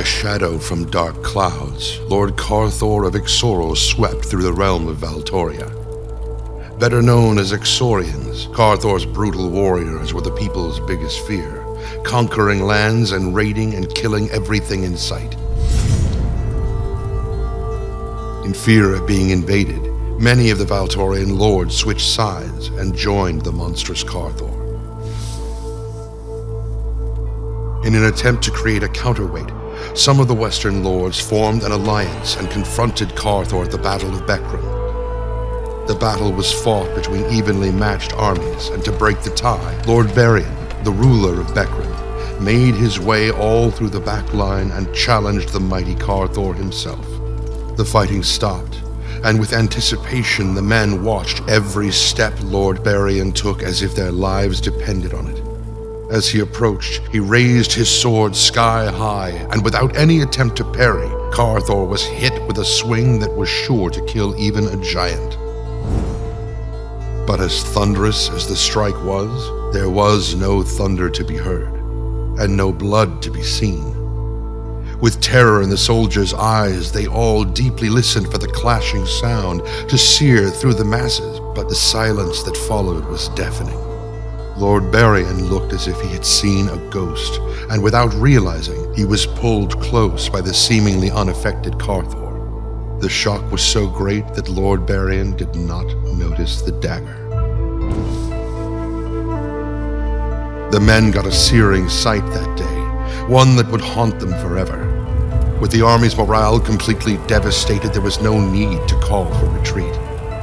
a shadow from dark clouds, Lord Carthor of Ixoros swept through the realm of Valtoria. Better known as Ixorians, Carthor's brutal warriors were the people's biggest fear, conquering lands and raiding and killing everything in sight. In fear of being invaded, many of the Valtorian lords switched sides and joined the monstrous Carthor. In an attempt to create a counterweight, some of the Western lords formed an alliance and confronted Carthor at the Battle of Becrum. The battle was fought between evenly matched armies, and to break the tie, Lord Barian, the ruler of Becrum, made his way all through the back line and challenged the mighty Carthor himself. The fighting stopped, and with anticipation the men watched every step Lord Barian took as if their lives depended on it. As he approached, he raised his sword sky high, and without any attempt to parry, Carthor was hit with a swing that was sure to kill even a giant. But as thunderous as the strike was, there was no thunder to be heard, and no blood to be seen. With terror in the soldiers' eyes, they all deeply listened for the clashing sound to sear through the masses, but the silence that followed was deafening. Lord Barian looked as if he had seen a ghost, and without realizing, he was pulled close by the seemingly unaffected Carthor. The shock was so great that Lord Barian did not notice the dagger. The men got a searing sight that day, one that would haunt them forever. With the army's morale completely devastated, there was no need to call for retreat.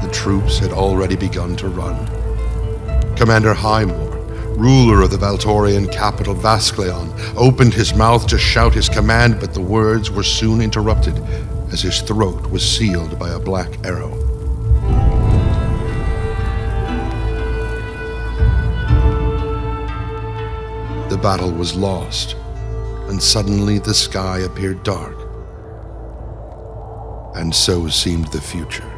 The troops had already begun to run. Commander Highmore, ruler of the Valtorian capital Vaskleon, opened his mouth to shout his command, but the words were soon interrupted as his throat was sealed by a black arrow. The battle was lost, and suddenly the sky appeared dark, and so seemed the future.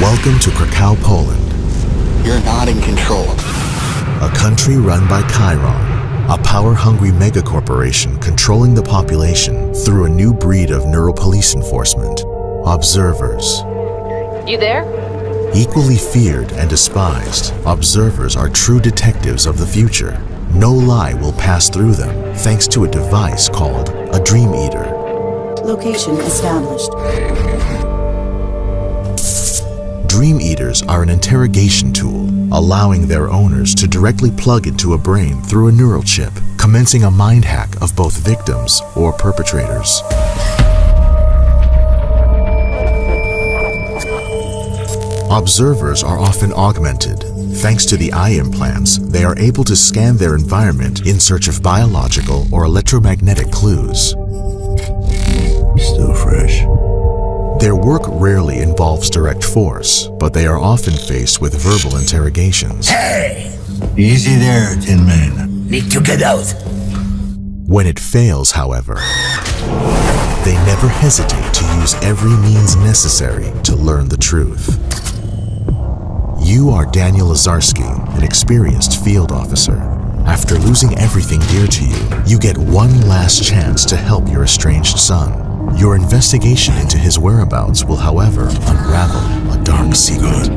Welcome to Krakow, Poland. You're not in control. A country run by Chiron, a power-hungry megacorporation controlling the population through a new breed of neuropolice enforcement, observers. You there? Equally feared and despised, observers are true detectives of the future. No lie will pass through them thanks to a device called a Dream Eater. Location established. Dream Eaters are an interrogation tool, allowing their owners to directly plug into a brain through a neural chip, commencing a mind hack of both victims or perpetrators. Observers are often augmented. Thanks to the eye implants, they are able to scan their environment in search of biological or electromagnetic clues. Still fresh. Their work rarely involves direct force, but they are often faced with verbal interrogations. Hey! Easy there, Tin Man. Need to get out. When it fails, however, they never hesitate to use every means necessary to learn the truth. You are Daniel Lazarski, an experienced field officer. After losing everything dear to you, you get one last chance to help your estranged son. Your investigation into his whereabouts will, however, unravel a dark secret.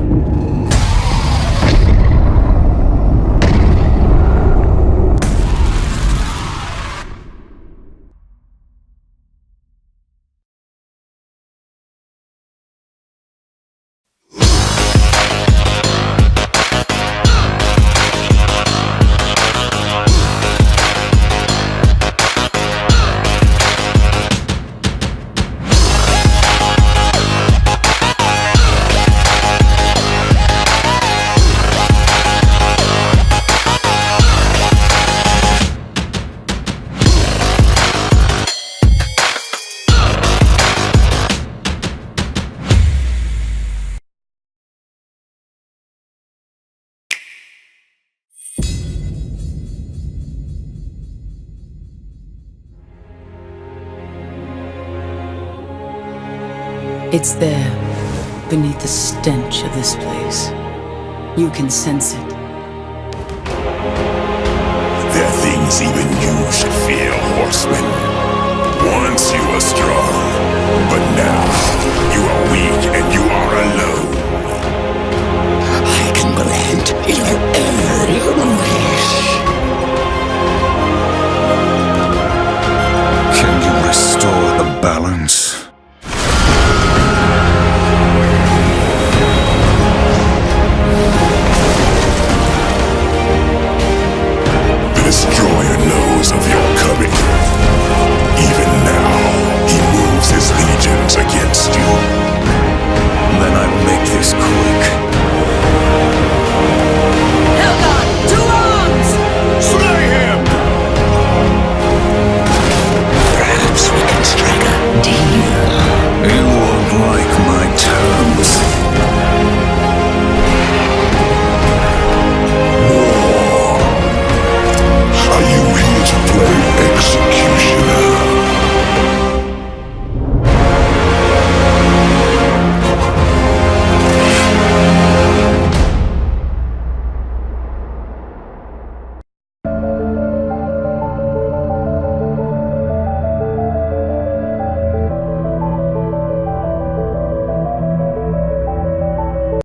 It's there, beneath the stench of this place. You can sense it. There are things even you should fear, horseman. Once you were strong, but now you are weak and you are alone. I can grant your every wish.